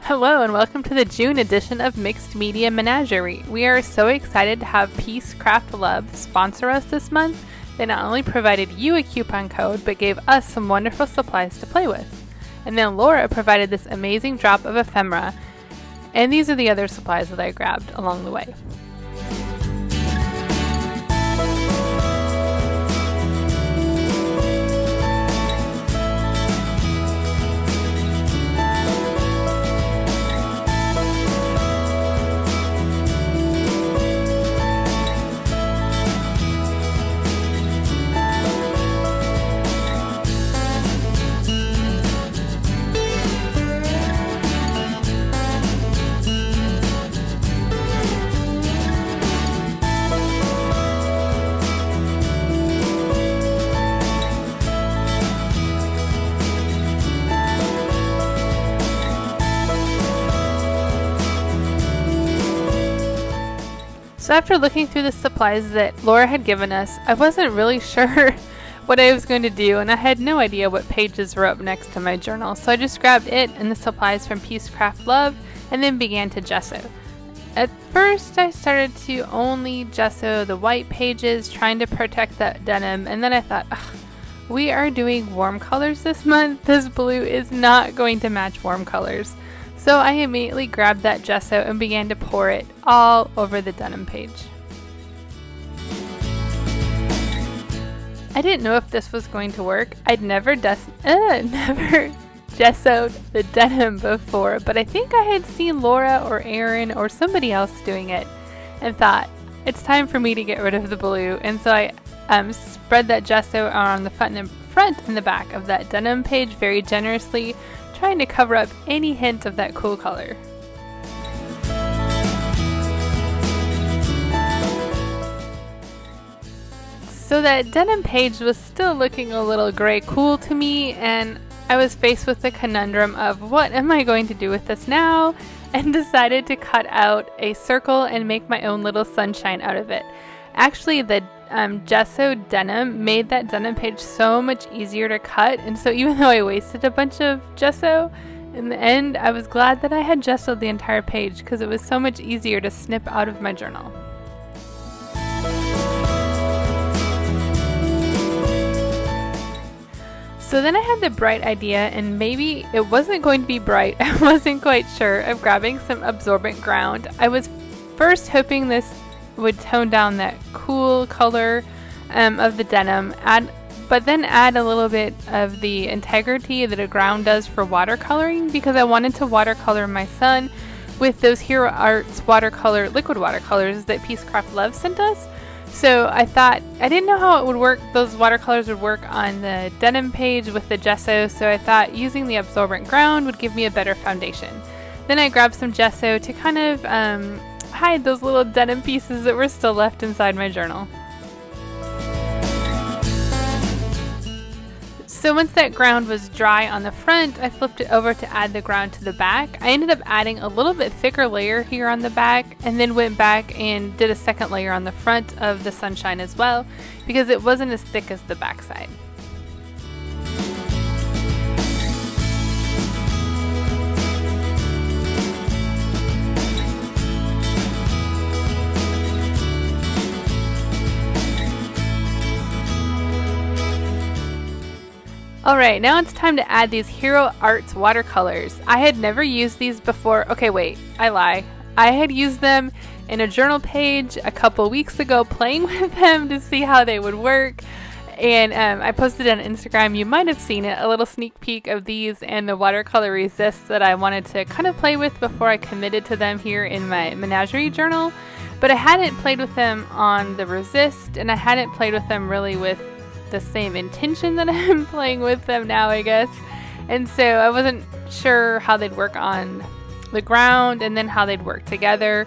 Hello and welcome to the June edition of Mixed Media Menagerie. We are so excited to have Peace Craft Love sponsor us this month. They not only provided you a coupon code, but gave us some wonderful supplies to play with. And then Laura provided this amazing drop of ephemera, and these are the other supplies that I grabbed along the way. So after looking through the supplies that Laura had given us, I wasn't really sure what I was going to do, and I had no idea what pages were up next to my journal. So I just grabbed it and the supplies from Peace Craft Love and then began to gesso. At first I started to only gesso the white pages, trying to protect that denim, and then I thought, we are doing warm colors this month. This blue is not going to match warm colors. So I immediately grabbed that gesso and began to pour it all over the denim page. I didn't know if this was going to work. I'd never gessoed the denim before, but I think I had seen Laura or Erin or somebody else doing it and thought, it's time for me to get rid of the blue. And so I spread that gesso on the front and the back of that denim page very generously, trying to cover up any hint of that cool color. So that denim page was still looking a little gray cool to me, and I was faced with the conundrum of what am I going to do with this now, and decided to cut out a circle and make my own little sunshine out of it. Actually, the gessoed denim made that denim page so much easier to cut, and so even though I wasted a bunch of gesso, in the end I was glad that I had gessoed the entire page because it was so much easier to snip out of my journal. So then I had the bright idea, and maybe it wasn't going to be bright, I wasn't quite sure, of grabbing some absorbent ground. I was first hoping this would tone down that cool color of the denim, but then add a little bit of the integrity that a ground does for watercoloring, because I wanted to watercolor my son with those Hero Arts liquid watercolors that Peace Craft Love sent us. So I thought, I didn't know how it would work, those watercolors would work on the denim page with the gesso, so I thought using the absorbent ground would give me a better foundation. Then I grabbed some gesso to kind of hide those little denim pieces that were still left inside my journal. So once that ground was dry on the front, I flipped it over to add the ground to the back. I ended up adding a little bit thicker layer here on the back, and then went back and did a second layer on the front of the sunshine as well, because it wasn't as thick as the back side. Alright, now it's time to add these Hero Arts watercolors. I had never used these before. Okay, wait, I lie. I had used them in a journal page a couple weeks ago, playing with them to see how they would work. And I posted it on Instagram. You might have seen it, a little sneak peek of these and the watercolor resist that I wanted to kind of play with before I committed to them here in my menagerie journal. But I hadn't played with them on the resist, and I hadn't played with them really with the same intention that I'm playing with them now, I guess. And so I wasn't sure how they'd work on the ground and then how they'd work together.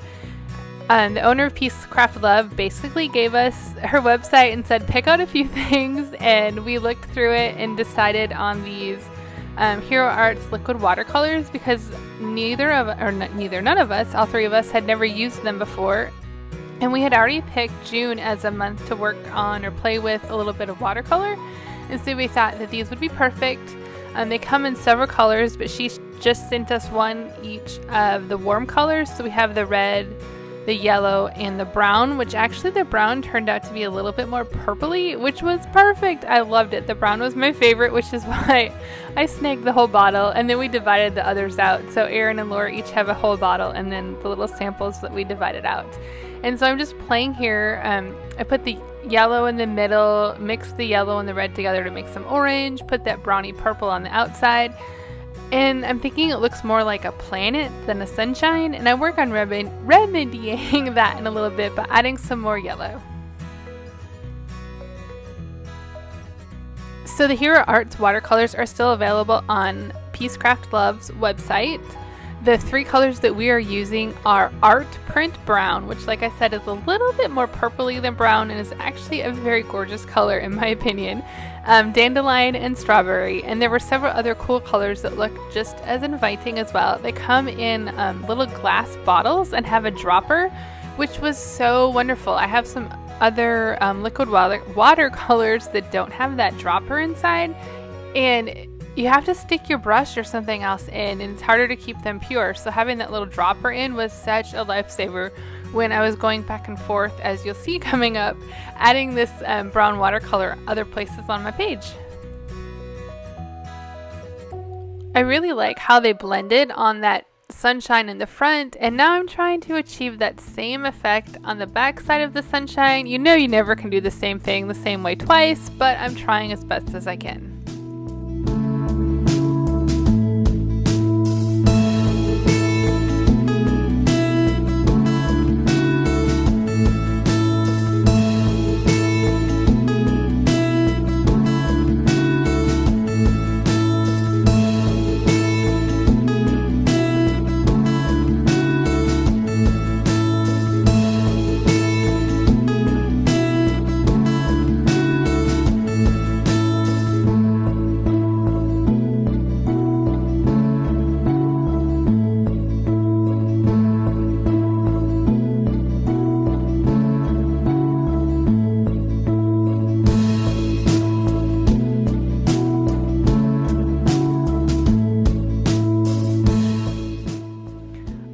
The owner of Peace Craft Love basically gave us her website and said pick out a few things, and we looked through it and decided on these Hero Arts liquid watercolors because none of us, all three of us, had never used them before. And we had already picked June as a month to work on or play with a little bit of watercolor. And so we thought that these would be perfect. They come in several colors, but she just sent us one each of the warm colors. So we have the red, the yellow, and the brown, which actually the brown turned out to be a little bit more purpley, which was perfect. I loved it. The brown was my favorite, which is why I snagged the whole bottle, and then we divided the others out. So Erin and Laura each have a whole bottle, and then the little samples that we divided out. And so I'm just playing here. I put the yellow in the middle, mixed the yellow and the red together to make some orange, put that browny purple on the outside. And I'm thinking it looks more like a planet than a sunshine, and I work on remedying that in a little bit by adding some more yellow. So the Hero Arts watercolors are still available on Peacecraft Love's website. The 3 colors that we are using are Art Print Brown, which, like I said, is a little bit more purpley than brown and is actually a very gorgeous color in my opinion. Dandelion and Strawberry, and there were several other cool colors that look just as inviting as well. They come in little glass bottles and have a dropper, which was so wonderful. I have some other liquid watercolors that don't have that dropper inside, and you have to stick your brush or something else in, and it's harder to keep them pure. So having that little dropper in was such a lifesaver when I was going back and forth, as you'll see coming up, adding this brown watercolor other places on my page. I really like how they blended on that sunshine in the front, and now I'm trying to achieve that same effect on the back side of the sunshine. You know you never can do the same thing the same way twice, but I'm trying as best as I can.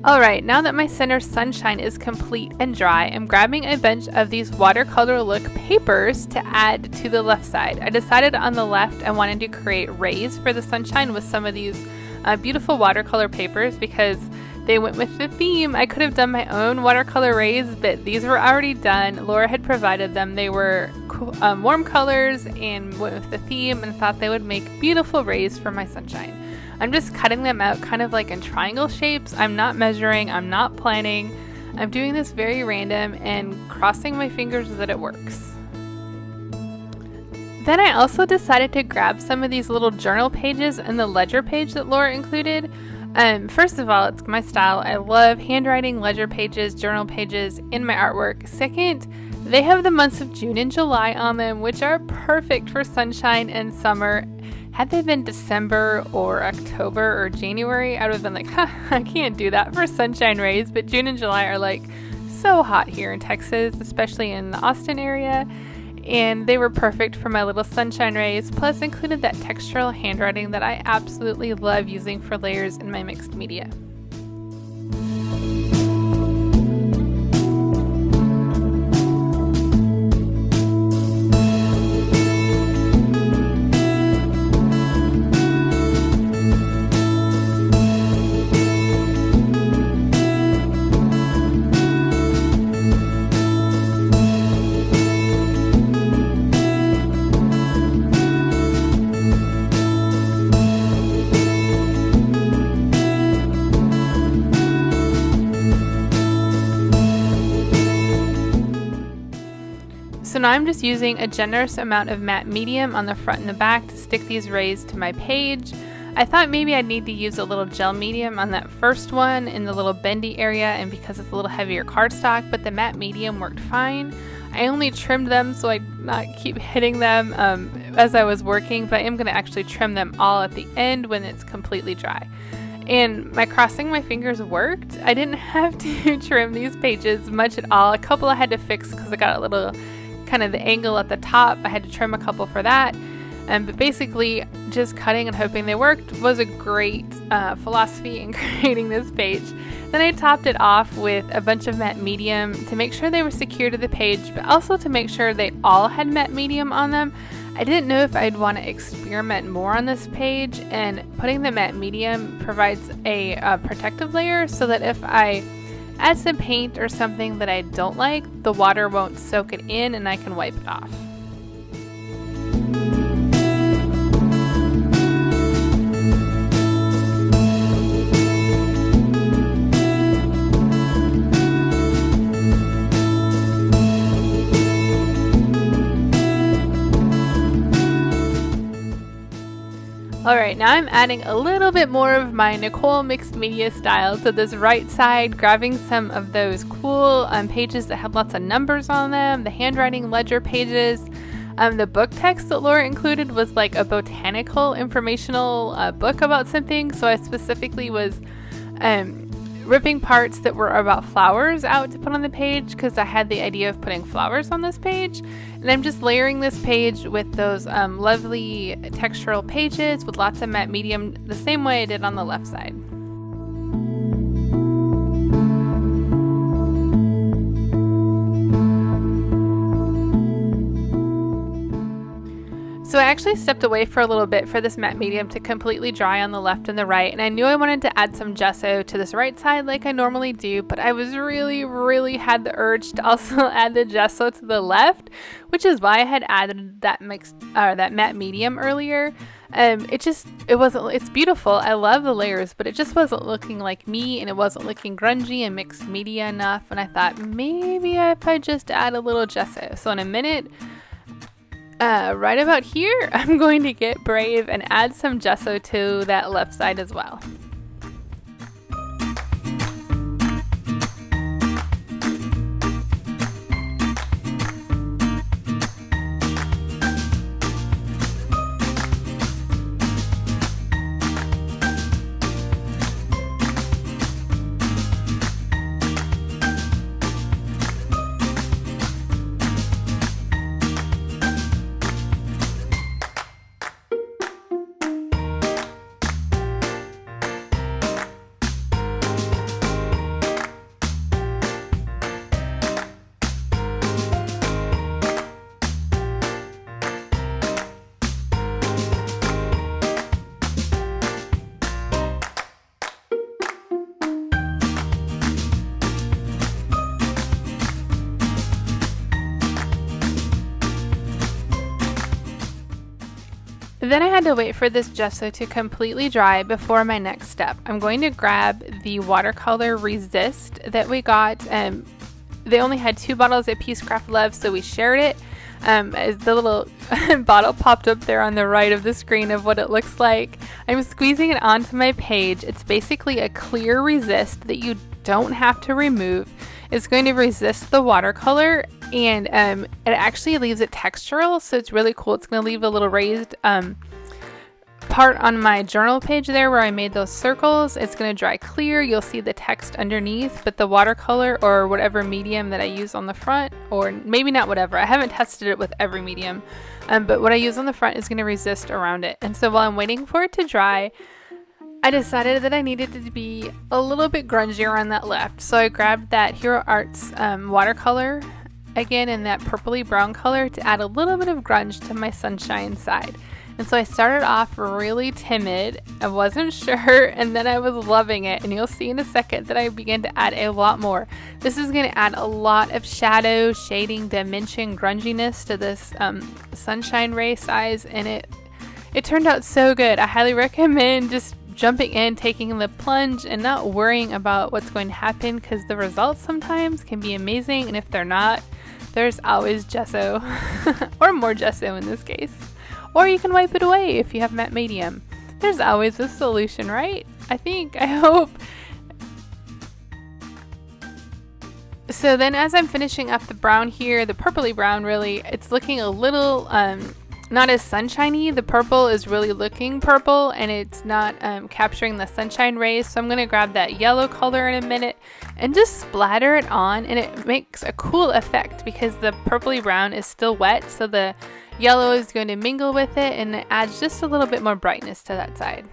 Alright, now that my center sunshine is complete and dry, I'm grabbing a bunch of these watercolor look papers to add to the left side. I decided on the left I wanted to create rays for the sunshine with some of these beautiful watercolor papers because they went with the theme. I could have done my own watercolor rays, but these were already done. Laura had provided them. They were warm colors and went with the theme, and thought they would make beautiful rays for my sunshine. I'm just cutting them out kind of like in triangle shapes. I'm not measuring, I'm not planning. I'm doing this very random and crossing my fingers that it works. Then I also decided to grab some of these little journal pages and the ledger page that Laura included. First of all, it's my style. I love handwriting ledger pages, journal pages in my artwork. Second, they have the months of June and July on them, which are perfect for sunshine and summer. Had they been December or October or January, I would have been like, I can't do that for sunshine rays. But June and July are like so hot here in Texas, especially in the Austin area. And they were perfect for my little sunshine rays, plus included that textural handwriting that I absolutely love using for layers in my mixed media. So now I'm just using a generous amount of matte medium on the front and the back to stick these rays to my page. I thought maybe I'd need to use a little gel medium on that first one in the little bendy area, and because it's a little heavier cardstock, but the matte medium worked fine. I only trimmed them so I not keep hitting them as I was working, but I am going to actually trim them all at the end when it's completely dry. And my crossing my fingers worked. I didn't have to trim these pages much at all. A couple I had to fix because I got a little kind of the angle at the top. I had to trim a couple for that. But basically, just cutting and hoping they worked was a great philosophy in creating this page. Then I topped it off with a bunch of matte medium to make sure they were secure to the page, but also to make sure they all had matte medium on them. I didn't know if I'd want to experiment more on this page, and putting the matte medium provides a protective layer so that if I add some paint or something that I don't like, the water won't soak it in and I can wipe it off. Alright, now I'm adding a little bit more of my Nicole mixed media style to this right side, grabbing some of those cool pages that have lots of numbers on them, the handwriting ledger pages. The book text that Laura included was like a botanical informational book about something, so I specifically was ripping parts that were about flowers out to put on the page because I had the idea of putting flowers on this page. And I'm just layering this page with those lovely textural pages with lots of matte medium the same way I did on the left side. So I actually stepped away for a little bit for this matte medium to completely dry on the left and the right, and I knew I wanted to add some gesso to this right side like I normally do, but I was really had the urge to also add the gesso to the left, which is why I had added that that matte medium earlier. It's beautiful. I love the layers, but it just wasn't looking like me, and it wasn't looking grungy and mixed media enough, and I thought maybe if I just add a little gesso. So in a minute, right about here, I'm going to get brave and add some gesso to that left side as well. Then I had to wait for this gesso to completely dry before my next step. I'm going to grab the watercolor resist that we got. They only had 2 bottles at Peacecraft Love, so we shared it. As the little bottle popped up there on the right of the screen of what it looks like. I'm squeezing it onto my page. It's basically a clear resist that you don't have to remove. It's going to resist the watercolor, and it actually leaves it textural, so it's really cool. It's going to leave a little raised part on my journal page there where I made those circles. It's going to dry clear. You'll see the text underneath, but the watercolor or whatever medium that I use on the front, or maybe not whatever, I haven't tested it with every medium, but what I use on the front is going to resist around it. And so while I'm waiting for it to dry, I decided that I needed to be a little bit grungier on that left. So I grabbed that Hero Arts watercolor, again in that purpley brown color, to add a little bit of grunge to my sunshine side. And so I started off really timid. I wasn't sure, and then I was loving it. And you'll see in a second that I began to add a lot more. This is going to add a lot of shadow, shading, dimension, grunginess to this sunshine ray size, and it turned out so good. I highly recommend just jumping in, taking the plunge, and not worrying about what's going to happen, because the results sometimes can be amazing, and if they're not, there's always gesso or more gesso in this case, or you can wipe it away if you have matte medium. There's always a solution, right? I hope. So then as I'm finishing up the brown here, the purpley brown, really, it's looking a little not as sunshiny. The purple is really looking purple, and it's not capturing the sunshine rays. So I'm going to grab that yellow color in a minute and just splatter it on, and it makes a cool effect because the purpley brown is still wet, so yellow is going to mingle with it, and it adds just a little bit more brightness to that side.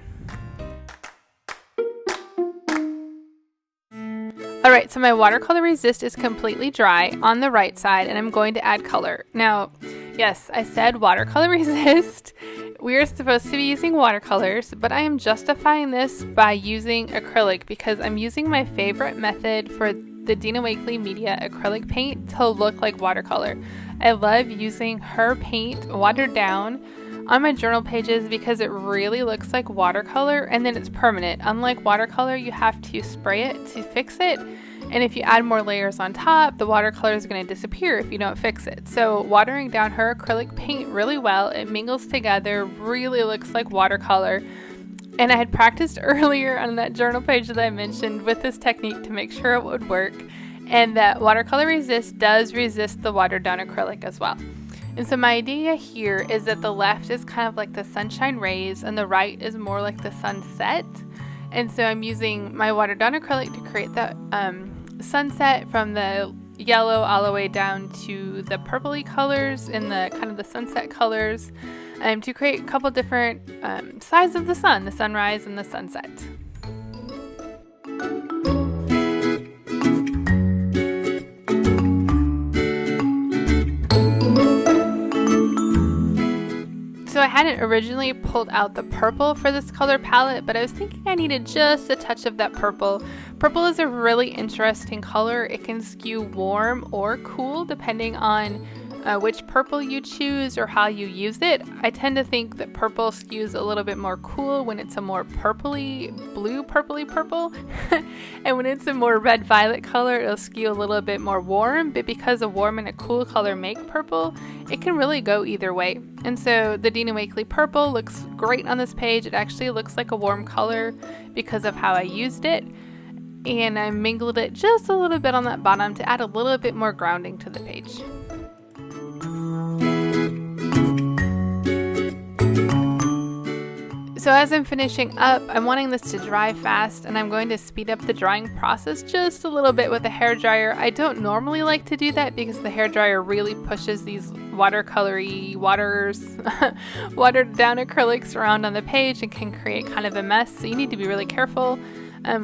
Alright, so my watercolor resist is completely dry on the right side, and I'm going to add color. Now, yes, I said watercolor resist. We are supposed to be using watercolors, but I am justifying this by using acrylic because I'm using my favorite method for the Dina Wakley Media acrylic paint to look like watercolor. I love using her paint watered down on my journal pages because it really looks like watercolor, and then it's permanent. Unlike watercolor, you have to spray it to fix it, and if you add more layers on top, the watercolor is going to disappear if you don't fix it. So watering down her acrylic paint really well, it mingles together, really looks like watercolor. And I had practiced earlier on that journal page that I mentioned with this technique to make sure it would work, and that watercolor resist does resist the watered down acrylic as well. And so my idea here is that the left is kind of like the sunshine rays and the right is more like the sunset. And so I'm using my watered down acrylic to create that sunset from the yellow all the way down to the purpley colors and the kind of the sunset colors, to create a couple different sides of the sun, the sunrise and the sunset. So I hadn't originally pulled out the purple for this color palette, but I was thinking I needed just a touch of that purple. Purple is a really interesting color. It can skew warm or cool depending on which purple you choose or how you use it. I tend to think that purple skews a little bit more cool when it's a more purpley, blue purpley purple. And when it's a more red violet color, it'll skew a little bit more warm, but because a warm and a cool color make purple, it can really go either way. And so the Dina Wakley purple looks great on this page. It actually looks like a warm color because of how I used it. And I mingled it just a little bit on that bottom to add a little bit more grounding to the page. So as I'm finishing up, I'm wanting this to dry fast, and I'm going to speed up the drying process just a little bit with a hairdryer. I don't normally like to do that because the hairdryer really pushes these watered down acrylics around on the page and can create kind of a mess, so you need to be really careful.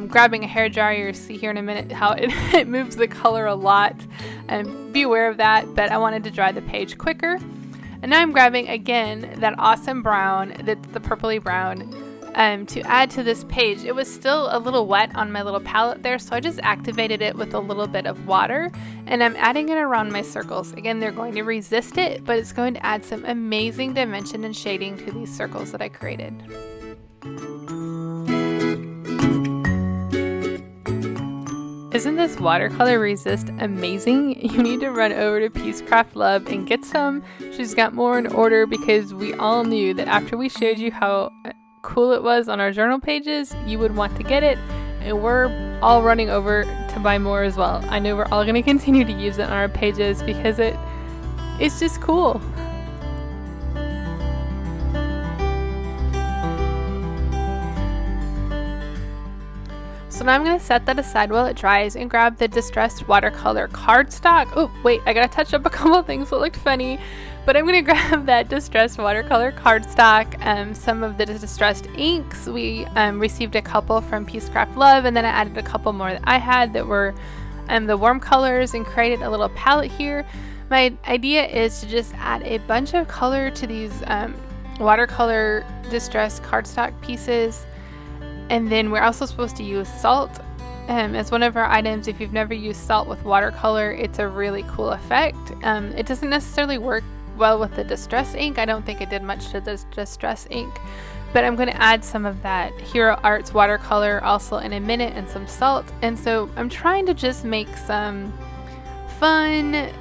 Grabbing a hairdryer, you'll see here in a minute how it moves the color a lot, and be aware of that, but I wanted to dry the page quicker. And now I'm grabbing again that awesome brown, that's the purpley brown, to add to this page. It was still a little wet on my little palette there, so I just activated it with a little bit of water, and I'm adding it around my circles. Again, they're going to resist it, but it's going to add some amazing dimension and shading to these circles that I created. Isn't this watercolor resist amazing? You need to run over to Peacecraft Love and get some. She's got more in order because we all knew that after we showed you how cool it was on our journal pages, you would want to get it, and we're all running over to buy more as well. I know we're all going to continue to use it on our pages because it's just cool. So now I'm going to set that aside while it dries and grab the distressed watercolor cardstock. Oh, wait, I got to touch up a couple things that looked funny. But I'm going to grab that distressed watercolor cardstock, some of the distressed inks. We received a couple from Peacecraft Love, and then I added a couple more that I had that were the warm colors and created a little palette here. My idea is to just add a bunch of color to these watercolor distressed cardstock pieces. And then we're also supposed to use salt as one of our items. If you've never used salt with watercolor, it's a really cool effect. It doesn't necessarily work well with the distress ink. I don't think it did much to the distress ink, but I'm going to add some of that Hero Arts watercolor also in a minute, and some salt. And so I'm trying to just make some fun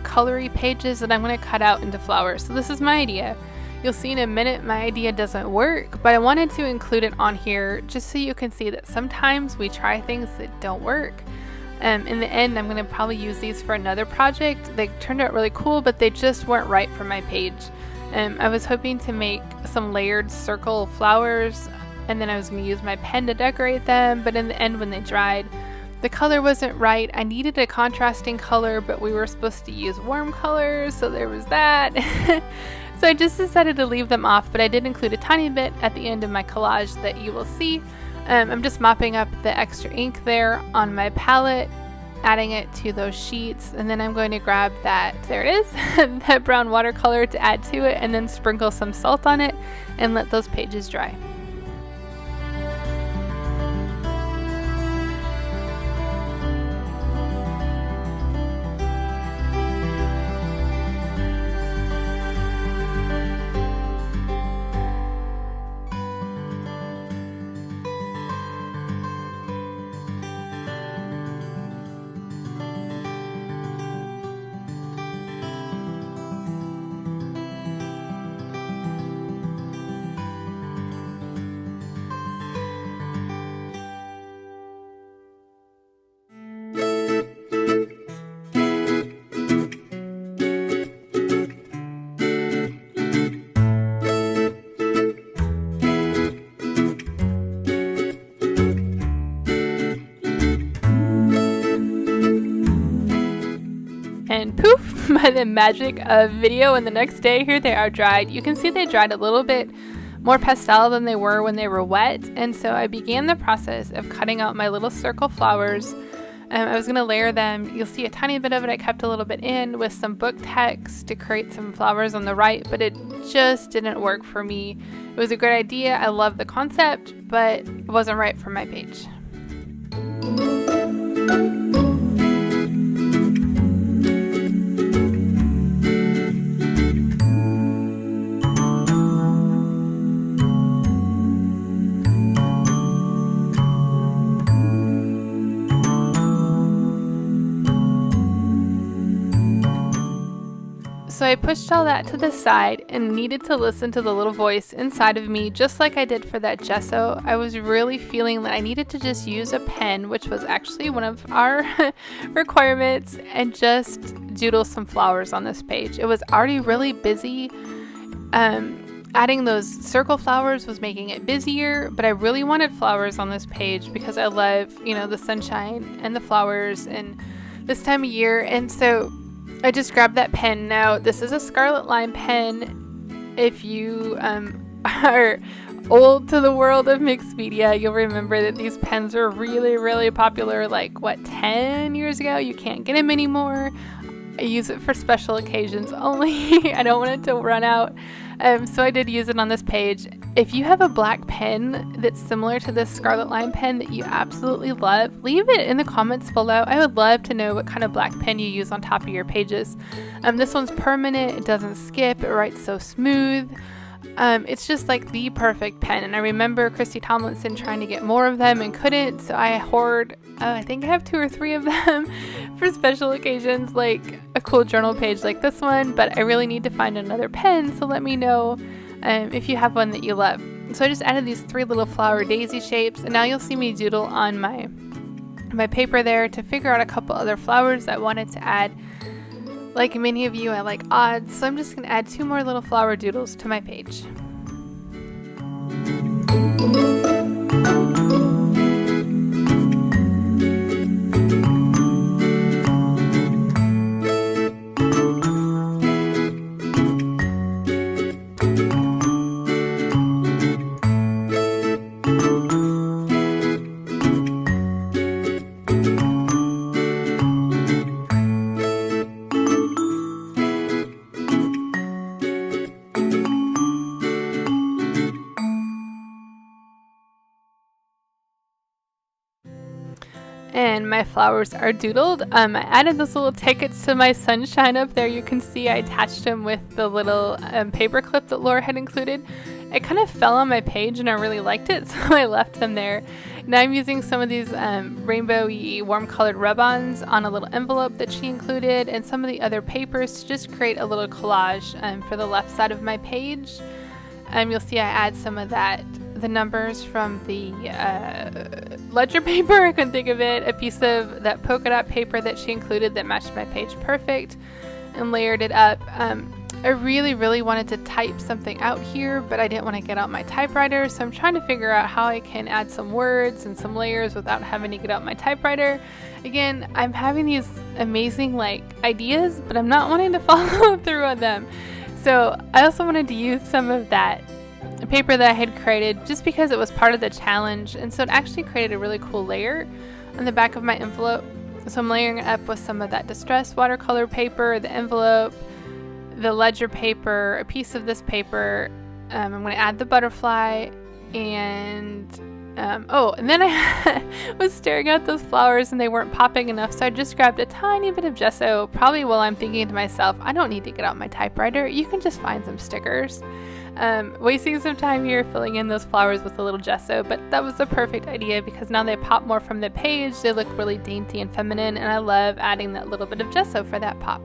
colory pages that I'm going to cut out into flowers. So this is my idea. You'll see in a minute my idea doesn't work, but I wanted to include it on here just so you can see that sometimes we try things that don't work. In the end, I'm going to probably use these for another project. They turned out really cool, but they just weren't right for my page. I was hoping to make some layered circle flowers, and then I was going to use my pen to decorate them, but in the end when they dried, the color wasn't right. I needed a contrasting color, but we were supposed to use warm colors, so there was that. So I just decided to leave them off, but I did include a tiny bit at the end of my collage that you will see. I'm just mopping up the extra ink there on my palette, adding it to those sheets, and then I'm going to grab that, there it is, that brown watercolor to add to it, and then sprinkle some salt on it and let those pages dry. And poof, by the magic of video, and the next day here they are dried. You can see they dried a little bit more pastel than they were when they were wet, and so I began the process of cutting out my little circle flowers. I was going to layer them. You'll see a tiny bit of it I kept a little bit in with some book text to create some flowers on the right, but it just didn't work for me. It was a great idea, I love the concept, but it wasn't right for my page. So I pushed all that to the side and needed to listen to the little voice inside of me, just like I did for that gesso. I was really feeling that I needed to just use a pen, which was actually one of our requirements, and just doodle some flowers on this page. It was already really busy. Adding those circle flowers was making it busier, but I really wanted flowers on this page because I love, the sunshine and the flowers and this time of year. And so I just grabbed that pen. Now, this is a Scarlet Line pen. If you are old to the world of mixed media, you'll remember that these pens were really, really popular, 10 years ago? You can't get them anymore. I use it for special occasions only. I don't want it to run out. So I did use it on this page. If you have a black pen that's similar to this Scarlet Line pen that you absolutely love, leave it in the comments below. I would love to know what kind of black pen you use on top of your pages. This one's permanent, it doesn't skip, it writes so smooth. It's just the perfect pen, and I remember Christy Tomlinson trying to get more of them and couldn't, so I hoard, I think I have 2 or 3 of them for special occasions, like a cool journal page like this one, but I really need to find another pen, so let me know if you have one that you love. So I just added these 3 little flower daisy shapes, and now you'll see me doodle on my paper there to figure out a couple other flowers I wanted to add. Like many of you, I like odds, so I'm just going to add 2 more little flower doodles to my page. And my flowers are doodled. I added those little tickets to my sunshine up there. You can see I attached them with the little paper clip that Laura had included. It kind of fell on my page and I really liked it, so I left them there. Now I'm using some of these rainbowy warm colored rub-ons on a little envelope that she included and some of the other papers to just create a little collage for the left side of my page. You'll see I add some of the numbers from the ledger paper, I couldn't think of it, a piece of that polka dot paper that she included that matched my page perfect, and layered it up. I really wanted to type something out here, but I didn't want to get out my typewriter, so I'm trying to figure out how I can add some words and some layers without having to get out my typewriter. Again, I'm having these amazing ideas, but I'm not wanting to follow through on them. So I also wanted to use some of that paper that I had created just because it was part of the challenge, and so it actually created a really cool layer on the back of my envelope. So I'm layering it up with some of that distressed watercolor paper, the envelope, the ledger paper, a piece of this paper. I'm going to add the butterfly, and and then I was staring at those flowers and they weren't popping enough, so I just grabbed a tiny bit of gesso, probably while I'm thinking to myself, I don't need to get out my typewriter, you can just find some stickers. Wasting some time here filling in those flowers with a little gesso, but that was the perfect idea because now they pop more from the page, they look really dainty and feminine, and I love adding that little bit of gesso for that pop.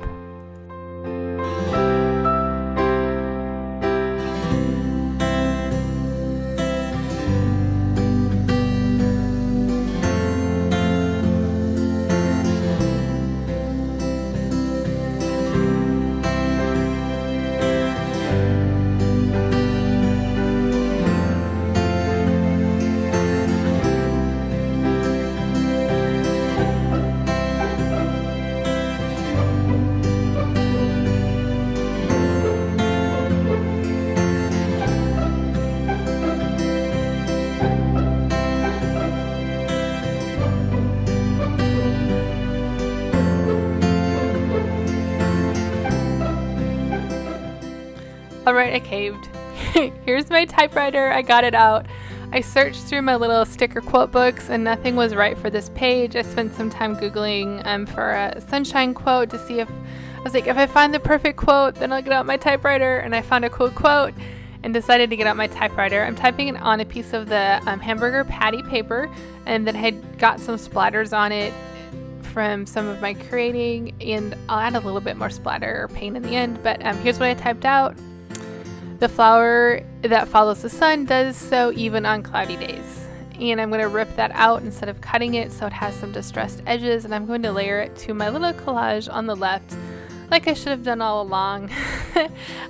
Alright, I caved. Here's my typewriter, I got it out. I searched through my little sticker quote books and nothing was right for this page. I spent some time Googling for a sunshine quote to see if I find the perfect quote, then I'll get out my typewriter, and I found a cool quote and decided to get out my typewriter. I'm typing it on a piece of the hamburger patty paper, and then had got some splatters on it from some of my creating, and I'll add a little bit more splatter or paint in the end, but here's what I typed out. The flower that follows the sun does so even on cloudy days. And I'm going to rip that out instead of cutting it so it has some distressed edges, and I'm going to layer it to my little collage on the left like I should have done all along.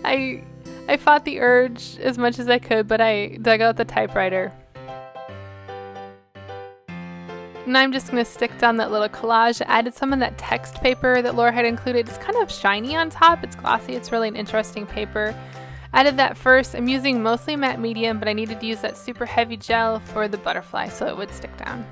I fought the urge as much as I could, but I dug out the typewriter. And I'm just going to stick down that little collage. I added some of that text paper that Laura had included. It's kind of shiny on top. It's glossy. It's really an interesting paper. Added that first. I'm using mostly matte medium, but I needed to use that super heavy gel for the butterfly so it would stick down.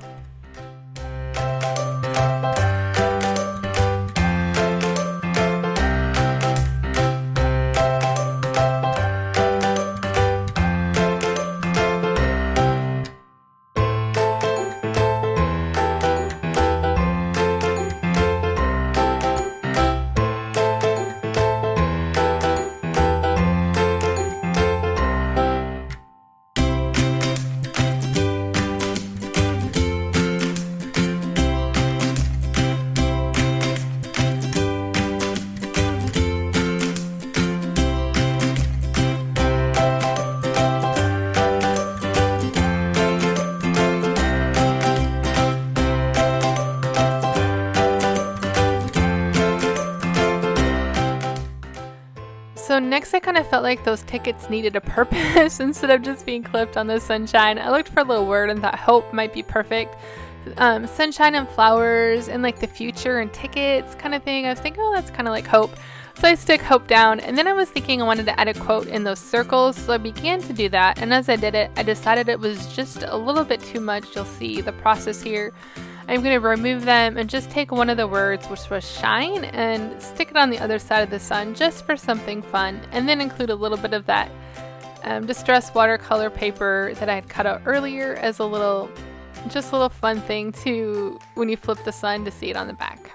So next I kind of felt like those tickets needed a purpose instead of just being clipped on the sunshine. I looked for a little word and thought hope might be perfect. Sunshine and flowers and like the future and tickets kind of thing. I was thinking, oh, that's kind of like hope. So I stick hope down, and then I was thinking I wanted to add a quote in those circles, so I began to do that, and as I did it, I decided it was just a little bit too much. You'll see the process here. I'm going to remove them and just take one of the words, which was shine, and stick it on the other side of the sun just for something fun, and then include a little bit of that distressed watercolor paper that I had cut out earlier as a little fun thing to when you flip the sun to see it on the back.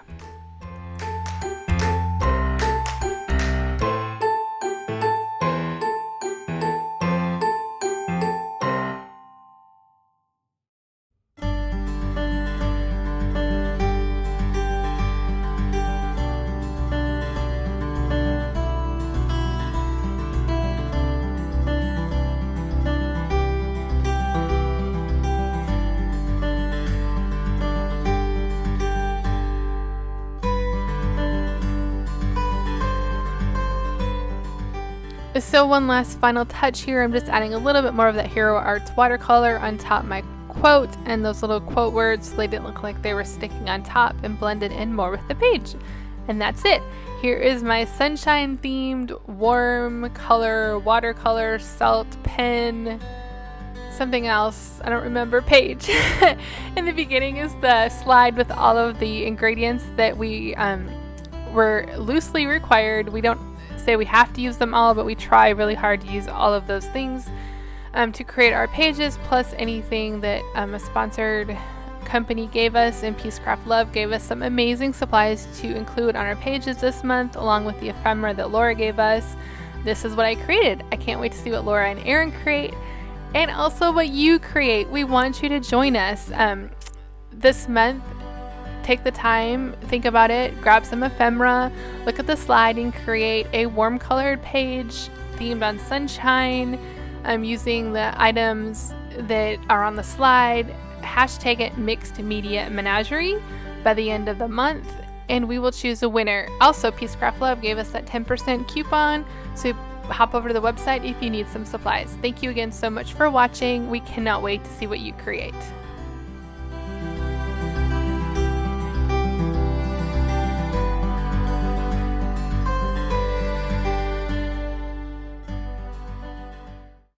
So one last final touch here, I'm just adding a little bit more of that Hero Arts watercolor on top of my quote, and those little quote words, so they didn't look like they were sticking on top, and blended in more with the page. And that's it. Here is my sunshine themed warm color watercolor salt pen something else, I don't remember, page. In the beginning is the slide with all of the ingredients that we were loosely required. We don't say we have to use them all, but we try really hard to use all of those things to create our pages, plus anything that a sponsored company gave us, and Peacecraft Love gave us some amazing supplies to include on our pages this month, along with the ephemera that Laura gave us. This is what I created. I can't wait to see what Laura and Aaron create, and also what you create. We want you to join us this month. Take the time, think about it, grab some ephemera, look at the slide, and create a warm colored page themed on sunshine. I'm using the items that are on the slide. Hashtag it Mixed Media Menagerie by the end of the month, and we will choose a winner. Also, Peacecraft Love gave us that 10% coupon, so hop over to the website if you need some supplies. Thank you again so much for watching. We cannot wait to see what you create.